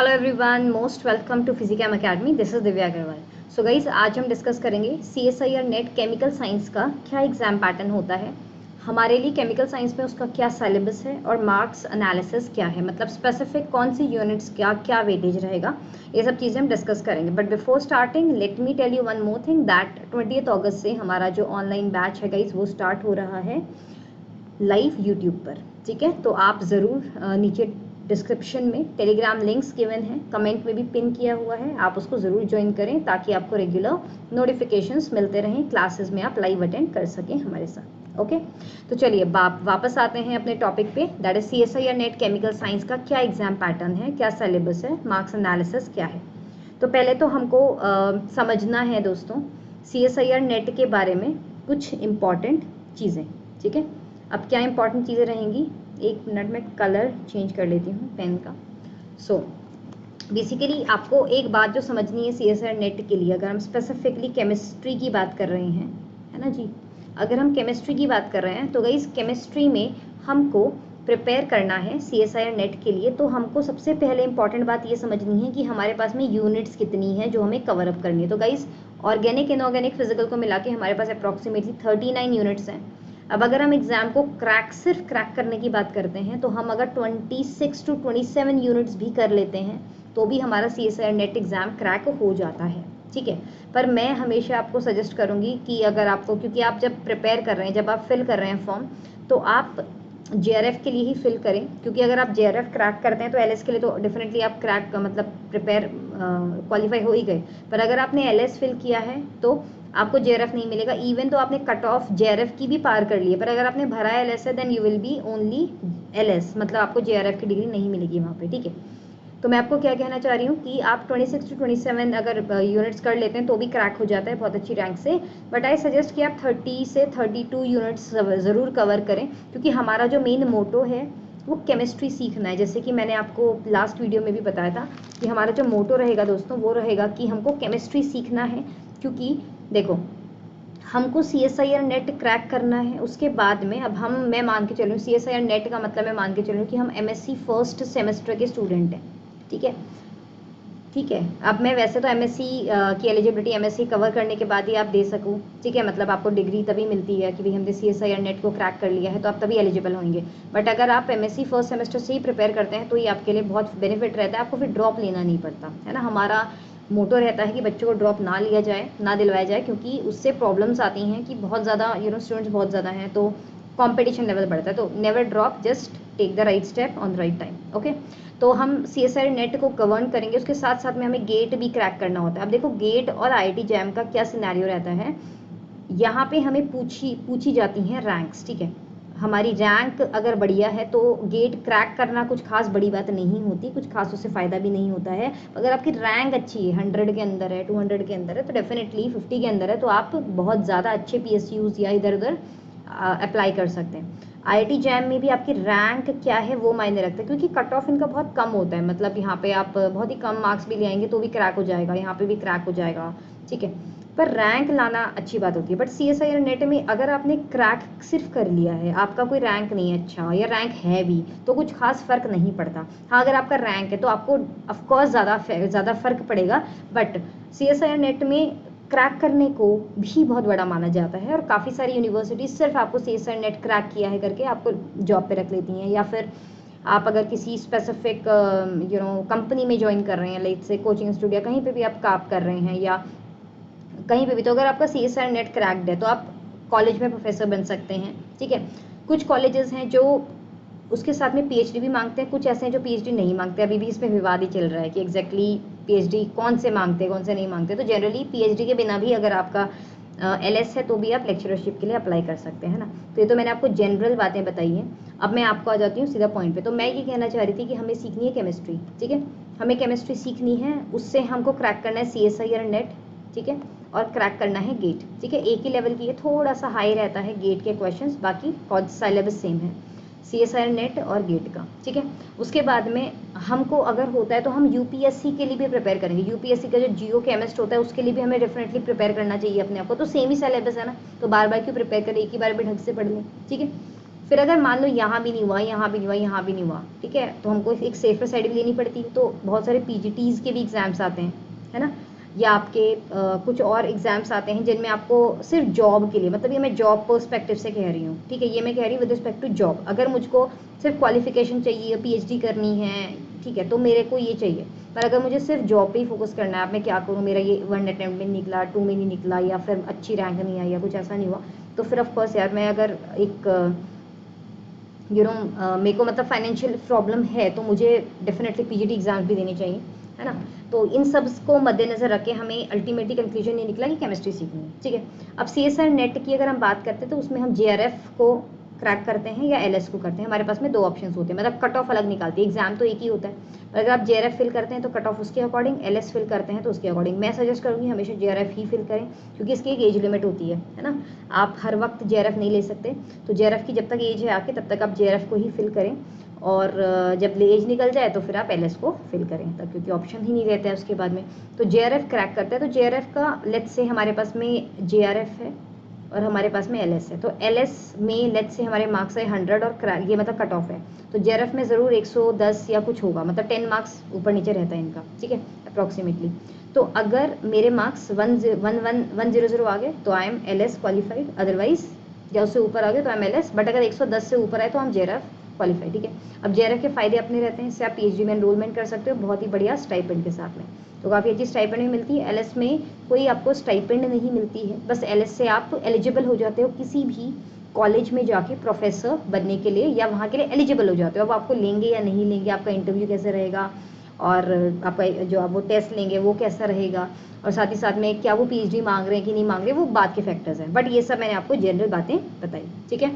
Hello everyone, most welcome to physicam academy. This is Divya Agarwal. So guys, आज हम discuss करेंगे CSIR net chemical science का क्या exam pattern होता है, हमारे लिए केमिकल साइंस में उसका क्या सिलेबस है और मार्क्स एनालिसिस क्या है, मतलब स्पेसिफिक कौन सी यूनिट्स क्या क्या वेटेज रहेगा, ये सब चीज़ें हम डिस्कस करेंगे। But before starting let me tell you one more thing that 20 August से हमारा जो ऑनलाइन बैच है गाइज वो स्टार्ट हो रहा है लाइव यूट्यूब पर। ठीक है, तो आप ज़रूर नीचे डिस्क्रिप्शन में टेलीग्राम लिंक्स गिवन है, कमेंट में भी पिन किया हुआ है, आप उसको ज़रूर ज्वाइन करें ताकि आपको रेगुलर नोटिफिकेशंस मिलते रहें, क्लासेस में आप लाइव अटेंड कर सकें हमारे साथ। ओके, तो चलिए वापस आते हैं अपने टॉपिक पे, that is CSIR net chemical science का क्या एग्जाम पैटर्न है, क्या सिलेबस है, मार्क्स एनालिसिस क्या है। तो पहले तो हमको समझना है दोस्तों CSIR नेट के बारे में कुछ इम्पॉर्टेंट चीज़ें। ठीक है, अब क्या इंपॉर्टेंट चीज़ें रहेंगी, एक मिनट में कलर चेंज कर लेती हूँ पेन का। सो बेसिकली आपको एक बात जो समझनी है CSIR नेट के लिए, अगर हम स्पेसिफिकली केमिस्ट्री की बात कर रहे हैं, है ना जी, अगर हम केमिस्ट्री की बात कर रहे हैं तो गाइस केमिस्ट्री में हमको प्रिपेयर करना है CSIR नेट के लिए, तो हमको सबसे पहले इंपॉर्टेंट बात ये समझनी है कि हमारे पास में यूनिट्स कितनी है जो हमें कवर अप करनी है। तो गाइस ऑर्गेनिक इनऑर्गेनिक फिजिकल को मिला के हमारे पास अप्रॉक्सीमेटली 39 यूनिट्स हैं। अब अगर हम एग्जाम को सिर्फ क्रैक करने की बात करते हैं तो हम अगर 26 to 27 यूनिट्स भी कर लेते हैं तो भी हमारा CSIR नेट एग्जाम क्रैक हो जाता है। ठीक है, पर मैं हमेशा आपको सजेस्ट करूंगी कि अगर आपको, क्योंकि आप जब प्रिपेयर कर रहे हैं, जब आप फिल कर रहे हैं फॉर्म, तो आप JRF के लिए ही फिल करें, क्योंकि अगर आप JRF क्रैक करते हैं तो LS के लिए तो डेफिनेटली आप क्रैक मतलब प्रिपेयर क्वालिफाई हो ही गए। पर अगर आपने LS फिल किया है तो आपको JRF नहीं मिलेगा, इवन तो आपने कट ऑफ JRF की भी पार कर ली है, पर अगर आपने भरा LS है then you will be only LS, मतलब आपको JRF की डिग्री नहीं मिलेगी वहाँ पे। ठीक है, तो मैं आपको क्या कहना चाह रही हूँ कि आप 26 to 27 अगर यूनिट्स कर लेते हैं तो भी क्रैक हो जाता है बहुत अच्छी रैंक से। बट आई सजेस्ट कि आप 30 से 32 यूनिट्स ज़रूर कवर करें, क्योंकि हमारा जो मेन मोटो है वो केमिस्ट्री सीखना है। जैसे कि मैंने आपको लास्ट वीडियो में भी बताया था कि हमारा जो मोटो रहेगा दोस्तों वो रहेगा कि हमको केमिस्ट्री सीखना है, क्योंकि देखो हमको CSIR नेट क्रैक करना है। उसके बाद में अब मैं मान के चलूँ CSIR नेट का मतलब मैं मान के चलूँ कि हम MSc फर्स्ट सेमेस्टर के स्टूडेंट हैं। ठीक है, ठीक है, अब मैं वैसे तो MSc की एलिजिबिलिटी MSc कवर करने के बाद ही आप दे सकूँ। ठीक है, मतलब आपको डिग्री तभी मिलती है कि भाई हमने CSIR नेट को क्रैक कर लिया है तो आप तभी एलिजिबल होंगे। बट अगर आप MSc फर्स्ट सेमेस्टर से ही प्रिपेयर करते हैं तो ये आपके लिए बहुत बेनिफिट रहता है, आपको फिर ड्रॉप लेना नहीं पड़ता है ना। हमारा मोटो रहता है कि बच्चों को ड्रॉप ना लिया जाए, ना दिलवाया जाए, क्योंकि उससे प्रॉब्लम्स आती हैं कि बहुत ज़्यादा स्टूडेंट्स बहुत ज़्यादा हैं तो कंपटीशन लेवल बढ़ता है। तो never drop, just take the right step on the right time. Okay, तो हम CSIR नेट को गवर्न करेंगे, उसके साथ साथ में हमें गेट भी क्रैक करना होता है। अब देखो गेट और IIT जैम का क्या सिनेरियो रहता है, यहाँ पे हमें पूछी जाती हैं रैंक्स। ठीक है, हमारी रैंक अगर बढ़िया है तो गेट क्रैक करना कुछ खास बड़ी बात नहीं होती, कुछ खास उससे फ़ायदा भी नहीं होता है। अगर आपकी रैंक अच्छी है, 100 के अंदर है, 200 के अंदर है, तो डेफिनेटली 50 के अंदर है तो आप बहुत ज़्यादा अच्छे PSUs या इधर उधर अप्लाई कर सकते हैं। IIT जैम में भी आपकी रैंक क्या है वो मायने रखता है, क्योंकि कट ऑफ इनका बहुत कम होता है, मतलब यहाँ पे आप बहुत ही कम मार्क्स भी ले आएंगे तो भी क्रैक हो जाएगा, यहाँ पे भी क्रैक हो जाएगा। ठीक है, पर रैंक लाना अच्छी बात होती है। बट CSIR नेट में अगर आपने क्रैक सिर्फ कर लिया है, आपका कोई रैंक नहीं है अच्छा, या रैंक है भी तो कुछ खास फर्क नहीं पड़ता। हाँ, अगर आपका रैंक है तो आपको ऑफकोर्स ज़्यादा फर्क पड़ेगा, बट CSIR नेट में क्रैक करने को भी बहुत बड़ा माना जाता है, और काफ़ी सारी यूनिवर्सिटीज सिर्फ आपको CSIR नेट क्रैक किया है करके आपको जॉब पे रख लेती हैं, या फिर आप अगर किसी स्पेसिफिक कंपनी में ज्वाइन कर रहे हैं, लाइक से कोचिंग इंस्टीट्यूट या कहीं पे भी आप काम कर रहे हैं या कहीं पे भी, तो अगर आपका CSIR नेट क्रैक्ड है तो आप कॉलेज में प्रोफेसर बन सकते हैं। ठीक है, कुछ कॉलेजेस हैं जो उसके साथ में PhD भी मांगते हैं, कुछ ऐसे हैं जो PhD नहीं मांगते। अभी भी इसमें विवाद ही चल रहा है कि एग्जैक्टली PhD कौन से मांगते हैं कौन से नहीं मांगते। तो जनरली PhD के बिना भी अगर आपका LS है तो भी आप लेक्चरशिप के लिए अप्लाई कर सकते हैं ना। तो ये तो मैंने आपको जनरल बातें बताई हैं। अब मैं आपको आ जाती हूँ सीधा पॉइंट पे। तो मैं ये कहना चाह रही थी कि हमें सीखनी है केमिस्ट्री। ठीक है, हमें केमिस्ट्री सीखनी है, उससे हमको क्रैक करना है CSIR नेट। ठीक है, और क्रैक करना है गेट। ठीक है, एक ही लेवल की है, थोड़ा सा हाई रहता है गेट के क्वेश्चंस, बाकी सिलेबस सेम है CSIR नेट और गेट का। ठीक है, उसके बाद में हमको अगर होता है तो हम UPSC के लिए भी प्रिपेयर करेंगे। UPSC का जो जियो केमिस्ट होता है उसके लिए भी हमें डेफिनेटली प्रिपेयर करना चाहिए अपने आप को। तो सेम ही सिलेबस है ना, तो बार बार क्यों प्रिपेयर करें, एक ही बार भी ढंग से पढ़ लें। ठीक है, फिर अगर मान लो यहाँ भी नहीं हुआ, यहाँ भी नहीं हुआ, यहाँ भी नहीं हुआ, ठीक है, तो हमको एक सेफर साइड भी लेनी पड़ती है। तो बहुत सारे पीजीटीज के भी एग्जाम्स आते हैं, है ना, या आपके कुछ और एग्जाम्स आते हैं जिनमें आपको सिर्फ जॉब के लिए, मतलब ये मैं जॉब पर्सपेक्टिव से कह रही हूँ, ठीक है, ये मैं कह रही हूँ विद रिस्पेक्ट टू जॉब। अगर मुझको सिर्फ क्वालिफिकेशन चाहिए, पीएचडी करनी है, ठीक है, तो मेरे को ये चाहिए। पर अगर मुझे सिर्फ जॉब पे ही फोकस करना है, अब मैं क्या करूँ, मेरा ये 1 अटेम्प्ट में निकला, 2 में नहीं निकला, या फिर अच्छी रैंक नहीं आई, या कुछ ऐसा नहीं हुआ, तो फिर ऑफकोर्स यार मैं अगर एक मेरे को मतलब फाइनेंशियल प्रॉब्लम है, तो मुझे डेफिनेटली पीजीटी एग्जाम्स भी देने चाहिए, है ना। तो इन सब को मद्देनजर रख के हमें अल्टीमेटली कंक्लूजन ये निकला कि केमिस्ट्री सीखनी है, ठीक है। अब सीएसआर नेट की अगर हम बात करते हैं तो उसमें हम जेआरएफ को क्रैक करते हैं या एलएस को करते हैं। हमारे पास में 2 ऑप्शंस होते हैं, मतलब कट ऑफ अलग निकालती है, एग्जाम तो एक ही होता है, पर अगर आप जेआरएफ फिल करते हैं तो कट ऑफ उसके अकॉर्डिंग, एलएस फिल करते हैं तो उसके अकॉर्डिंग। मैं सजेस्ट करूँगी हमेशा जेआरएफ ही फिल करें, क्योंकि इसकी एक एज लिमिट होती है ना, आप हर वक्त जेआरएफ नहीं ले सकते। तो जेआरएफ की जब तक एज है आपकी, तब तक आप जेआरएफ को ही फिल करें, और जब एज निकल जाए तो फिर आप एलएस को फिल करें, तब क्योंकि ऑप्शन ही नहीं रहता है उसके बाद में। तो जेआरएफ क्रैक करते हैं, तो जेआरएफ का लेट्स से हमारे पास में जेआरएफ है और हमारे पास में एलएस है, तो एलएस में लेट्स से हमारे मार्क्स है 100 और ये मतलब कट ऑफ है, तो जेआरएफ में ज़रूर 110 या कुछ होगा, मतलब 10 मार्क्स ऊपर नीचे रहता है इनका, ठीक है, अप्रॉक्सीमेटली। तो अगर मेरे मार्क्स 100 आ गए तो I am LS qualified, otherwise या उससे ऊपर आ गए तो आई एम एलएस, बट अगर 110 से ऊपर आए तो हम जेआरएफ क्वालिफाइड, ठीक है। अब जेआरएफ के फायदे अपने रहते हैं, इससे आप पीएचडी में एनरोलमेंट कर सकते हो बहुत ही बढ़िया स्टाइपेंड के साथ में, तो काफ़ी अच्छी स्टाइपेंड भी मिलती है। एलएस में कोई आपको स्टाइपेंड नहीं मिलती है, बस एलएस से आप एलिजिबल हो जाते हो किसी भी कॉलेज में जाके प्रोफेसर बनने के लिए, या वहाँ के लिए एलिजिबल हो जाते हो। अब आपको लेंगे या नहीं लेंगे, आपका इंटरव्यू कैसे रहेगा, और आपका जो आप वो टेस्ट लेंगे वो कैसा रहेगा, और साथ ही साथ में क्या वो पीएचडी मांग रहे हैं कि नहीं मांग रहे, वो बात के फैक्टर्स हैं, बट ये सब मैंने आपको जनरल बातें बताई, ठीक है।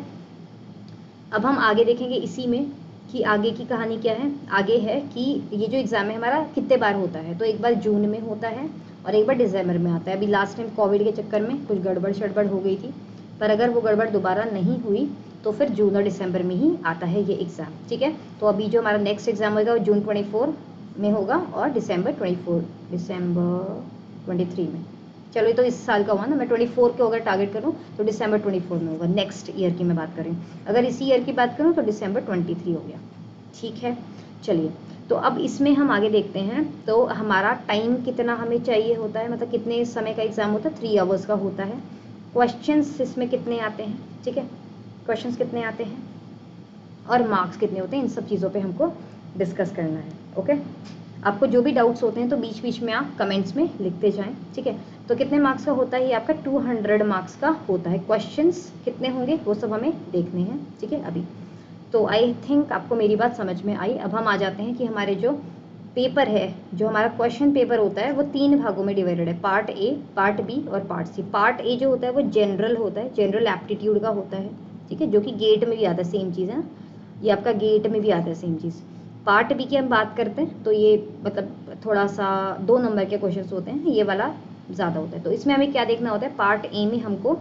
अब हम आगे देखेंगे इसी में कि आगे की कहानी क्या है। आगे है कि ये जो एग्ज़ाम है हमारा कितने बार होता है, तो एक बार जून में होता है और एक बार दिसंबर में आता है। अभी लास्ट टाइम कोविड के चक्कर में कुछ गड़बड़ शड़बड़ हो गई थी, पर अगर वो गड़बड़ दोबारा नहीं हुई तो फिर जून और दिसंबर में ही आता है ये एग्ज़ाम, ठीक है। तो अभी जो हमारा नेक्स्ट एग्ज़ाम होगा वो जून 24 में होगा और दिसंबर 23 में। चलो ये तो इस साल का हुआ ना, मैं 24 को अगर टारगेट करूँ तो दिसंबर 24 में होगा, नेक्स्ट ईयर की मैं बात कर रही हूँ। अगर इसी ईयर की बात करूँ तो दिसंबर 23 हो गया, ठीक है। चलिए, तो अब इसमें हम आगे देखते हैं। तो हमारा टाइम कितना हमें चाहिए होता है, मतलब कितने समय का एग्जाम होता है, 3 आवर्स का होता है। क्वेश्चंस इसमें कितने आते हैं, ठीक है, क्वेश्चंस कितने आते हैं और मार्क्स कितने होते हैं, इन सब चीज़ों पे हमको डिस्कस करना है, ओके। आपको जो भी डाउट्स होते हैं तो बीच बीच में आप कमेंट्स में लिखते जाएं, ठीक है। तो कितने मार्क्स का होता है ये आपका 200 मार्क्स का होता है। क्वेश्चंस कितने होंगे वो सब हमें देखने हैं, ठीक है। अभी तो आई थिंक आपको मेरी बात समझ में आई। अब हम आ जाते हैं कि हमारे जो पेपर है, जो हमारा क्वेश्चन पेपर होता है वो 3 भागों में डिवाइडेड है, पार्ट ए, पार्ट बी और पार्ट सी। पार्ट ए जो होता है वो जनरल होता है, जनरल एप्टीट्यूड का होता है, ठीक है, जो कि गेट में भी आता है, सेम चीज़ है ना, ये आपका गेट में भी आता है सेम चीज़। पार्ट बी की हम बात करते हैं तो ये मतलब थोड़ा सा 2 नंबर के क्वेश्चंस होते हैं, ये वाला ज़्यादा होता है। तो इसमें हमें क्या देखना होता है, पार्ट ए में हमको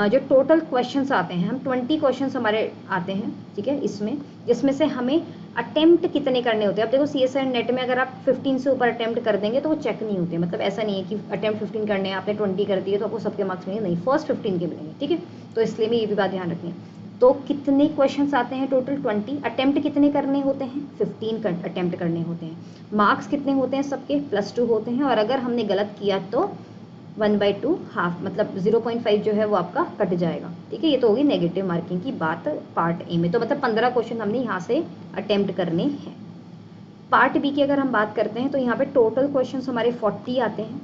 जो टोटल क्वेश्चंस आते हैं, हम 20 क्वेश्चंस हमारे आते हैं, ठीक है, इसमें, जिसमें से हमें अटेम्प्ट कितने करने होते हैं। अब देखो सीएसआर नेट में अगर आप 15 से ऊपर अटेम्प्ट कर देंगे तो वो चेक नहीं होते, मतलब ऐसा नहीं है कि अटेम्प्ट 15 करने हैं, आपने 20 कर दिए तो आपको सबके मार्क्स मिलेंगे, नहीं, फर्स्ट 15 के मिलेंगे, ठीक है। तो इसलिए में ये भी बात ध्यान रखनी है। तो कितने क्वेश्चंस आते हैं टोटल 20, अटेम्प्ट कितने करने होते हैं 15 अटेम्प्ट करने होते हैं, मार्क्स कितने होते हैं सबके +2 होते हैं, और अगर हमने गलत किया तो 1/2 हाफ, मतलब 0.5 जो है वो आपका कट जाएगा, ठीक है। ये तो होगी नेगेटिव मार्किंग की बात पार्ट ए में, तो मतलब 15 क्वेश्चन हमने यहाँ से अटेम्प्ट करने हैं। पार्ट बी की अगर हम बात करते हैं तो यहाँ पे टोटल क्वेश्चन हमारे 40 आते हैं,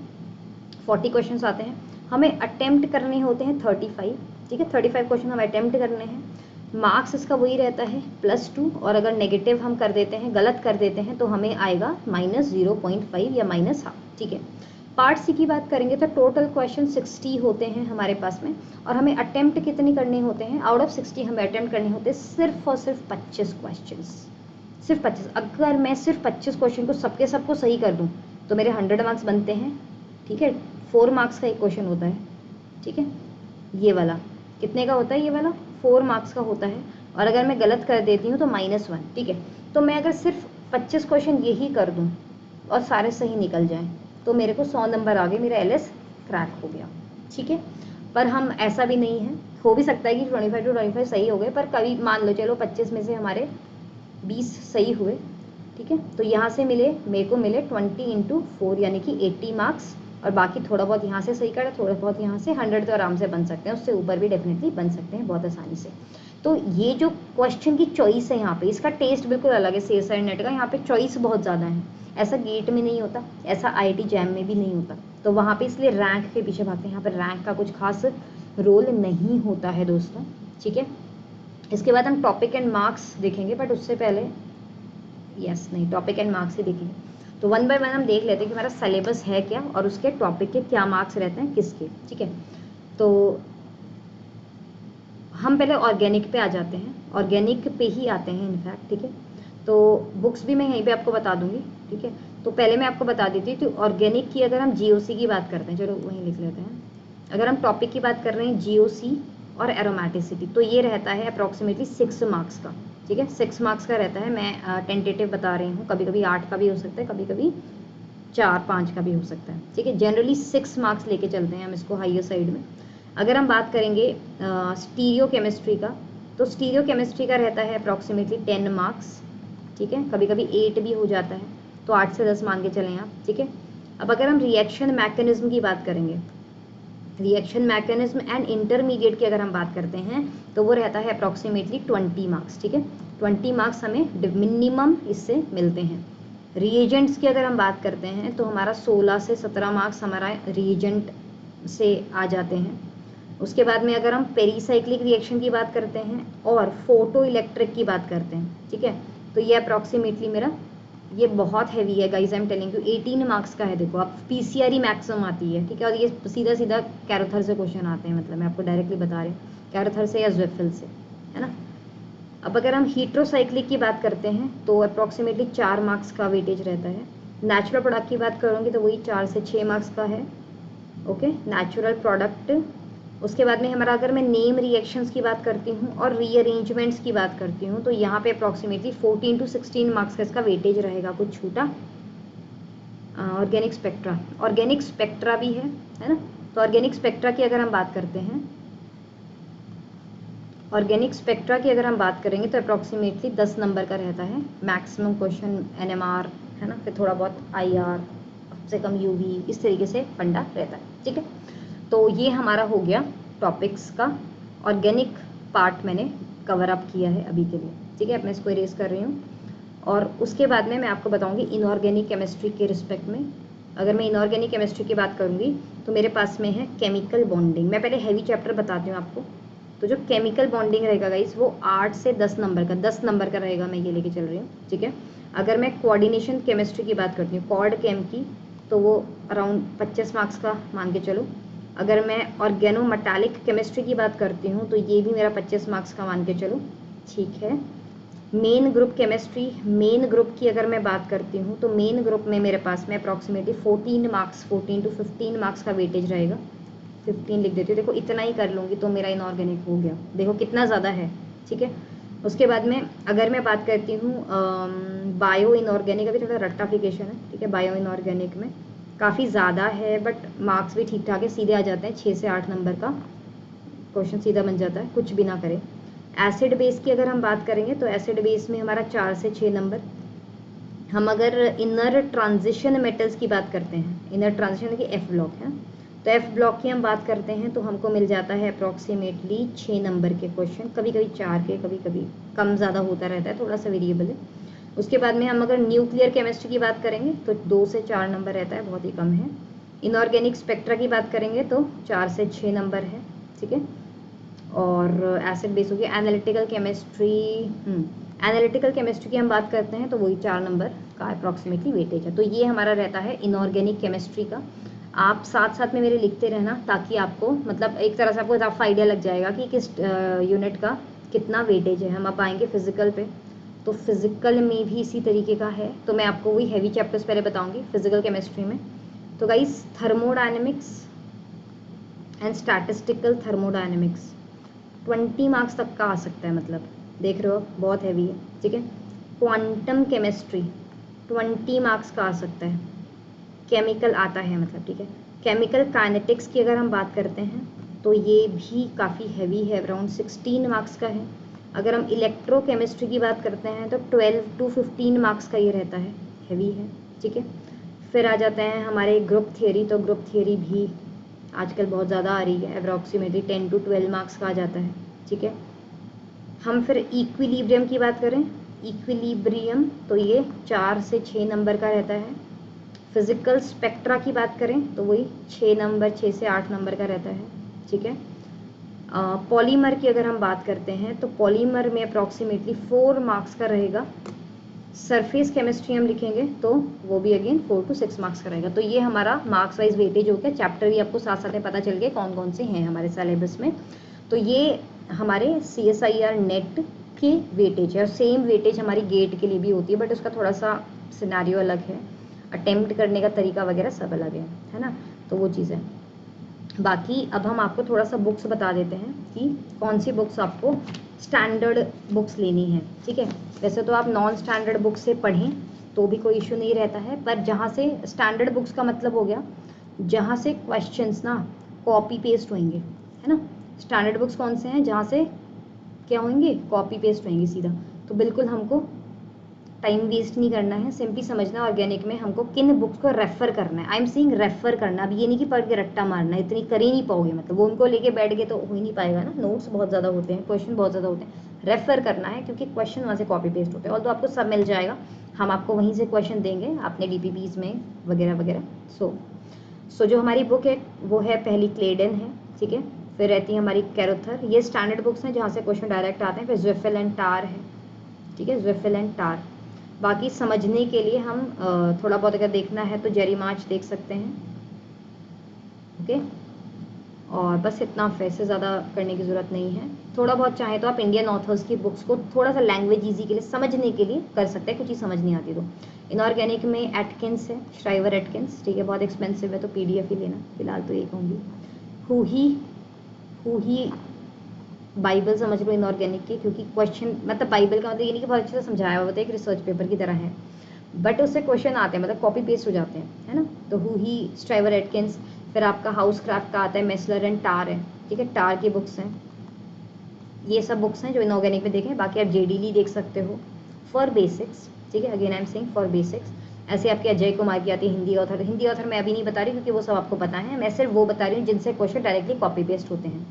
40 क्वेश्चन आते हैं, हमें अटेम्प्ट करने होते हैं 35, ठीक है, 35 क्वेश्चन हमें अटेम्प्ट करने हैं। मार्क्स इसका वही रहता है +2, और अगर नेगेटिव हम कर देते हैं, गलत कर देते हैं तो हमें आएगा -0.5 या -1/2, ठीक है। पार्ट सी की बात करेंगे तो टोटल क्वेश्चन 60 होते हैं हमारे पास में, और हमें अटेम्प्ट कितने करने होते हैं, आउट ऑफ 60 हमें अटेम्प्ट करने होते हैं सिर्फ और सिर्फ 25 क्वेश्चन, सिर्फ 25। अगर मैं सिर्फ 25 क्वेश्चन को सबके सबको सही कर दूं तो मेरे 100 मार्क्स बनते हैं, ठीक है। 4 मार्क्स का एक क्वेश्चन होता है, ठीक है, ये वाला कितने का होता है, ये वाला 4 मार्क्स का होता है, और अगर मैं गलत कर देती हूँ तो -1, ठीक है। तो मैं अगर सिर्फ 25 क्वेश्चन यही कर दूँ और सारे सही निकल जाएं तो मेरे को 100 नंबर आ गए, मेरा एलएस क्रैक हो गया, ठीक है। पर हम ऐसा भी नहीं है, हो भी सकता है कि 25 to 25 सही हो गए, पर कभी मान लो चलो 25 में से हमारे 20 सही हुए, ठीक है। तो यहाँ से मेरे को मिले 20 × 4 यानी कि 80 मार्क्स, और बाकी थोड़ा बहुत यहाँ से सही करा, थोड़ा बहुत यहाँ से, 100 तो आराम से बन सकते हैं, उससे ऊपर भी डेफिनेटली बन सकते हैं बहुत आसानी से। तो ये जो क्वेश्चन की चॉइस है यहाँ पे, इसका टेस्ट बिल्कुल अलग है CSIR नेट का। यहाँ पे चॉइस बहुत ज़्यादा है, ऐसा गेट में नहीं होता, ऐसा IIT जैम में भी नहीं होता। तो वहाँ पे इसलिए रैंक के पीछे भागते हैं, यहाँ पर रैंक का कुछ खास रोल नहीं होता है दोस्तों, ठीक है। इसके बाद हम टॉपिक एंड मार्क्स देखेंगे, बट उससे पहले नहीं, टॉपिक एंड मार्क्स ही देखेंगे। तो 1 बाय 1 हम देख लेते हैं कि हमारा सिलेबस है क्या और उसके टॉपिक के क्या मार्क्स रहते हैं किसके, ठीक है। तो हम पहले ऑर्गेनिक पे आ जाते हैं, ऑर्गेनिक पे ही आते हैं इनफैक्ट, ठीक है। तो बुक्स भी मैं यहीं पे आपको बता दूंगी, ठीक है। तो पहले मैं आपको बता देती हूँ कि ऑर्गेनिक की अगर हम GOC की बात करते हैं, चलो वहीं लिख लेते हैं। अगर हम टॉपिक की बात कर रहे हैं GOC और एरोमेटिसिटी, तो ये रहता है अप्रॉक्सीमेटली 6 मार्क्स का, ठीक है। 6 मार्क्स का रहता है। मैं टेंटेटिव बता रही हूँ, कभी कभी 8 का भी हो सकता है, कभी कभी 4-5 का भी हो सकता है, ठीक है। जनरली 6 मार्क्स लेके चलते हैं हम इसको हाइयर साइड में। अगर हम बात करेंगे स्टीरियो केमिस्ट्री का, तो स्टीरियो केमिस्ट्री का रहता है अप्रॉक्सीमेटली 10 मार्क्स, ठीक है। कभी कभी 8 भी हो जाता है, तो 8 से 10 मान के चलें आप, ठीक है। अब अगर हम रिएक्शन मैकेनिज्म की बात करेंगे, रिएक्शन मैकेनिज्म एंड इंटरमीडिएट की अगर हम बात करते हैं, तो वो रहता है अप्रॉक्सीमेटली 20 मार्क्स, ठीक है। 20 मार्क्स हमें मिनिमम इससे मिलते हैं। रिएजेंट्स की अगर हम बात करते हैं, तो हमारा 16 से 17 मार्क्स हमारा रिएजेंट से आ जाते हैं। उसके बाद में अगर हम पेरीसाइक्लिक रिएक्शन की बात करते हैं और फोटो इलेक्ट्रिक की बात करते हैं, ठीक है, तो ये अप्रॉक्सीमेटली मेरा, ये बहुत हैवी है guys, I am telling you, 18 marks का है। देखो आप, PCR ही मैक्सिमम आती है, ठीक है। और ये सीधा सीधा कैरोथर से क्वेश्चन आते हैं, मतलब मैं आपको डायरेक्टली बता रही हूँ, कैरोथर से या ज़्वेफिल से, है ना। अब अगर हम हीट्रोसाइक्लिक की बात करते हैं, तो अप्रॉक्सीमेटली 4 मार्क्स का वेटेज रहता है। नेचुरल प्रोडक्ट की बात करूँगी तो वही 4 से 6 मार्क्स का है, ओके, नेचुरल प्रोडक्ट। उसके बाद में हमारा, अगर मैं नेम रिएक्शंस की बात करती हूँ और रीअरेंजमेंट्स की बात करती हूँ, तो यहाँ पे अप्रॉक्सीमेटली 14 to 16 मार्क्स का इसका वेटेज रहेगा, कुछ छूटा। ऑर्गेनिक स्पेक्ट्रा भी है ना। तो ऑर्गेनिक स्पेक्ट्रा की अगर हम बात करते हैं, ऑर्गेनिक स्पेक्ट्रा की अगर हम बात करेंगे, तो अप्रॉक्सीमेटली 10 नंबर का रहता है मैक्सिमम क्वेश्चन, NMR, है ना, फिर थोड़ा बहुत IR, से कम UV, इस तरीके से फंडा रहता है, ठीक है। तो ये हमारा हो गया टॉपिक्स का, ऑर्गेनिक पार्ट मैंने कवर अप किया है अभी के लिए, ठीक है। अब मैं इसको इरेज कर रही हूँ, और उसके बाद में मैं आपको बताऊंगी इनऑर्गेनिक केमिस्ट्री के रिस्पेक्ट में। अगर मैं इनऑर्गेनिक केमिस्ट्री की बात करूंगी, तो मेरे पास में है केमिकल बॉन्डिंग। मैं पहले हैवी चैप्टर बताती हूँ आपको। तो जो केमिकल बॉन्डिंग रहेगा गाइस, वो 8 से 10 नंबर का, 10 नंबर का रहेगा, मैं ये लेके चल रही हूँ, ठीक है। अगर मैं कोऑर्डिनेशन केमिस्ट्री की बात करती हूँ, कॉर्ड केम की, तो वो अराउंड 25 मार्क्स का मान के चलो। अगर मैं ऑर्गेनोमेटालिक केमिस्ट्री की बात करती हूँ, तो ये भी मेरा 25 मार्क्स का मान के चलो, ठीक है। Main group chemistry, main group की अगर मैं बात करती हूँ, तो मेन ग्रुप में मेरे पास में अप्रॉक्सीमेटली 14 मार्क्स, 14 to 15 मार्क्स का वेटेज रहेगा। 15 लिख देती हूँ, देखो इतना ही कर लूँगी तो मेरा इनऑर्गेनिक हो गया, देखो कितना ज़्यादा है, ठीक है। उसके बाद में अगर मैं बात करती हूँ बायो इनऑर्गेनिक, अभी थोड़ा रट्टाफिकेशन है, ठीक है। बायो इनऑर्गेनिक में काफ़ी ज़्यादा है, बट मार्क्स भी ठीक ठाक है, सीधे आ जाते हैं, 6 से 8 नंबर का क्वेश्चन सीधा बन जाता है, कुछ भी ना करें। एसिड बेस की अगर हम बात करेंगे, तो एसिड बेस में हमारा 4 से 6 नंबर। हम अगर इनर ट्रांजिशन मेटल्स की बात करते हैं, इनर ट्रांजिशन की F ब्लॉक है, तो F ब्लॉक की हम बात करते हैं, तो हमको मिल जाता है अप्रॉक्सीमेटली 6 नंबर के क्वेश्चन, कभी कभी 4 के, कभी कभी कम ज़्यादा होता रहता है, थोड़ा सा वेरिएबल है। उसके बाद में हम अगर न्यूक्लियर केमिस्ट्री की बात करेंगे, तो 2 से 4 नंबर रहता है, बहुत ही कम है। इनऑर्गेनिक स्पेक्ट्रा की बात करेंगे, तो 4 से 6 नंबर है, ठीक है। और एसिड बेस हो गया। एनालिटिकल केमिस्ट्री, एनालिटिकल केमिस्ट्री की हम बात करते हैं, तो वही 4 नंबर का अप्रॉक्सीमेटली वेटेज है। तो ये हमारा रहता है इनऑर्गेनिक केमिस्ट्री का। आप साथ साथ में मेरे लिखते रहना, ताकि आपको, मतलब एक तरह से आपको रफ आइडिया लग जाएगा कि किस यूनिट का कितना वेटेज है। हम अब आएंगे फिजिकल पे, तो फिजिकल में भी इसी तरीके का है। तो मैं आपको वही हैवी चैप्टर्स पहले बताऊंगी फिजिकल केमिस्ट्री में। तो guys, thermodynamics and statistical thermodynamics 20 marks तक का आ सकता है, मतलब देख रहे हो बहुत हैवी है, ठीक है। क्वांटम केमिस्ट्री 20 मार्क्स का आ सकता है, केमिकल आता है मतलब, ठीक है। केमिकल काइनेटिक्स की अगर हम बात करते हैं, तो ये भी काफ़ी हैवी है, अराउंड 16 मार्क्स का है। अगर हम इलेक्ट्रोकेमिस्ट्री की बात करते हैं तो 12 to 15 मार्क्स का ये रहता है, हैवी है, ठीक है। फिर आ जाते हैं हमारे ग्रुप थियरी, तो ग्रुप थियरी भी आजकल बहुत ज़्यादा आ रही है, अप्रॉक्सीमेटली 10 to 12 मार्क्स का आ जाता है, ठीक है। हम फिर इक्विलिब्रियम की बात करें, इक्विलिब्रियम तो ये 4 से 6 नंबर का रहता है। फिजिकल स्पेक्ट्रा की बात करें तो वही 6 से 8 नंबर का रहता है, ठीक है। पॉलीमर की अगर हम बात करते हैं तो पॉलीमर में अप्रॉक्सीमेटली 4 मार्क्स का रहेगा। सरफेस केमिस्ट्री हम लिखेंगे तो वो भी अगेन 4 to 6 मार्क्स का रहेगा। तो ये हमारा मार्क्स वाइज वेटेज हो गया। चैप्टर भी आपको साथ साथ में पता चल गया कौन कौन से हैं हमारे सिलेबस में। तो ये हमारे CSIR नेट के वेटेज है, और सेम वेटेज हमारी गेट के लिए भी होती है, बट उसका थोड़ा सा सिनेरियो अलग है, अटेम्प्ट करने का तरीका वगैरह सब अलग है ना। तो वो चीज़ है। बाकी अब हम आपको थोड़ा सा बुक्स बता देते हैं कि कौन सी बुक्स आपको स्टैंडर्ड बुक्स लेनी है, ठीक है। वैसे तो आप नॉन स्टैंडर्ड बुक्स से पढ़ें तो भी कोई इशू नहीं रहता है, पर जहाँ से स्टैंडर्ड बुक्स का मतलब हो गया जहाँ से क्वेश्चंस ना कॉपी पेस्ट होंगे, है ना। स्टैंडर्ड बुक्स कौन से हैं, जहाँ से क्या होंगे, कॉपी पेस्ट होंगे सीधा। तो बिल्कुल हमको टाइम वेस्ट नहीं करना है, सिंपली समझना ऑर्गेनिक में हमको किन बुक्स को रेफर करना है। आई एम सीइंग रेफर करना, अब ये नहीं कि पढ़ के रट्टा मारना, इतनी कर ही नहीं पाओगे, मतलब वो उनको लेके बैठ गए तो हो ही नहीं पाएगा ना, नोट्स बहुत ज़्यादा होते हैं, क्वेश्चन बहुत ज़्यादा होते हैं। रेफर करना है क्योंकि क्वेश्चन वहाँ से कॉपी पेस्ट होते हैं, और तो आपको सब मिल जाएगा, हम आपको वहीं से क्वेश्चन देंगे अपने DPPs में वगैरह वगैरह। सो जो हमारी बुक है वो है, पहली क्लेडन है, ठीक है। फिर रहती है हमारी कैरोथर, ये स्टैंडर्ड बुक्स हैं जहाँ से क्वेश्चन डायरेक्ट आते हैं। फिर ज़्विफिल एंड टार है, ठीक है, ज़्विफिल एंड टार। बाकी समझने के लिए हम थोड़ा बहुत अगर देखना है तो जेरी मार्च देख सकते हैं, ओके। और बस इतना, वैसे ज़्यादा करने की ज़रूरत नहीं है। थोड़ा बहुत चाहे तो आप इंडियन ऑथर्स की बुक्स को थोड़ा सा लैंग्वेज ईजी के लिए समझने के लिए कर सकते हैं, कुछ चीज़ समझ नहीं आती तो। इनऑर्गेनिक में एटकिंस है, श्राइवर एटकिंस, ठीक है, बहुत एक्सपेंसिव है तो PDF ही लेना, फिलहाल तो ये कहूँगी। हु ही बाइबल समझ लो इनऑर्गेनिक की, क्योंकि क्वेश्चन मतलब बाइबल का मतलब ये नहीं कि बहुत अच्छे से समझाया हुआ होता है, एक रिसर्च पेपर की तरह है, बट उससे क्वेश्चन आते हैं, मतलब कॉपी पेस्ट हो जाते हैं, है ना। तो हु ही, स्ट्राइवर एटकिंस। फिर आपका हाउस क्राफ्ट का आता है, मेसलर एंड टार है, ठीक है, टार की बुक्स हैं। ये सब बुक्स हैं जो इनऑर्गेनिक में देखें। बाकी आप JD देख सकते हो फॉर बेसिक्स, ठीक है, again I am saying for basics. ऐसे आपके अजय कुमार की आती है हिंदी ऑथर, हिंदी ऑथर मैं अभी नहीं बता रही क्योंकि वो सब आपको पता है, मैं सिर्फ वो बता रही हूँ जिनसे क्वेश्चन डायरेक्टली कॉपी पेस्ट होते हैं,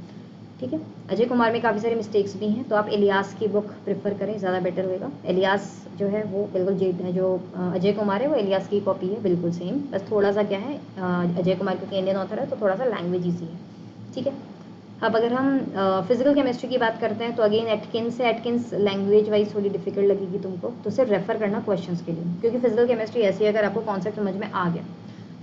ठीक है। अजय कुमार में काफ़ी सारे मिस्टेक्स भी हैं, तो आप इलियास की बुक प्रेफर करें, ज़्यादा बेटर होगा। इलियास जो है वो बिल्कुल जो अजय कुमार है वो इलियास की कॉपी है, बिल्कुल सेम, बस थोड़ा सा क्या है, अजय कुमार क्योंकि इंडियन ऑथर है तो थोड़ा सा लैंग्वेज ईजी है, ठीक है। अब अगर हम फिजिकल केमिस्ट्री की बात करते हैं तो अगेन एटकिंस है। एटकिंस लैंग्वेज वाइज थोड़ी डिफिकल्ट लगेगी तुमको, तो सिर्फ रेफर करना क्वेश्चंस के लिए, क्योंकि फिजिकल केमिस्ट्री ऐसी है, अगर आपको कॉन्सेप्ट समझ में आ गया,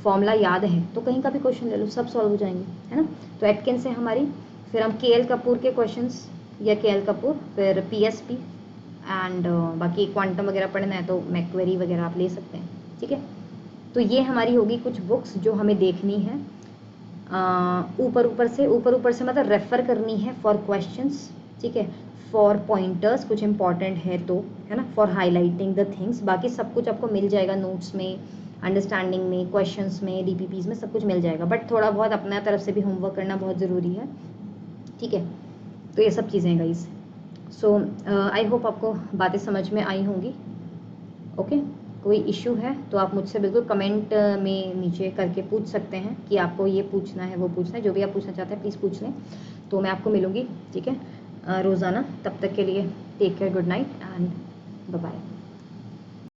फॉर्मूला याद है, तो कहीं का भी क्वेश्चन ले लो, सब सॉल्व हो जाएंगे, है ना। तो एटकिंस है हमारी। फिर हम KL कपूर के क्वेश्चंस, या KL कपूर, फिर PSP एंड बाकी क्वांटम वगैरह पढ़ना है तो मैक्वेरी वगैरह आप ले सकते हैं, ठीक है। तो ये हमारी होगी कुछ बुक्स जो हमें देखनी है, ऊपर ऊपर से मतलब रेफर करनी है फॉर क्वेश्चंस, ठीक है, फॉर पॉइंटर्स कुछ इंपॉर्टेंट है तो, है ना, फॉर हाईलाइटिंग द थिंग्स। बाकी सब कुछ आपको मिल जाएगा नोट्स में, अंडरस्टैंडिंग में, क्वेश्चंस में, DPPs में, सब कुछ मिल जाएगा, बट थोड़ा बहुत अपना तरफ से भी होमवर्क करना बहुत ज़रूरी है, ठीक है। तो ये सब चीज़ें गाइस। सो आई होप आपको बातें समझ में आई होंगी, ओके। कोई इशू है तो आप मुझसे बिल्कुल कमेंट में नीचे करके पूछ सकते हैं कि आपको ये पूछना है, वो पूछना है, जो भी आप पूछना चाहते हैं प्लीज़ पूछ लें, तो मैं आपको मिलूँगी, ठीक है, रोज़ाना। तब तक के लिए take care, good night and bye bye.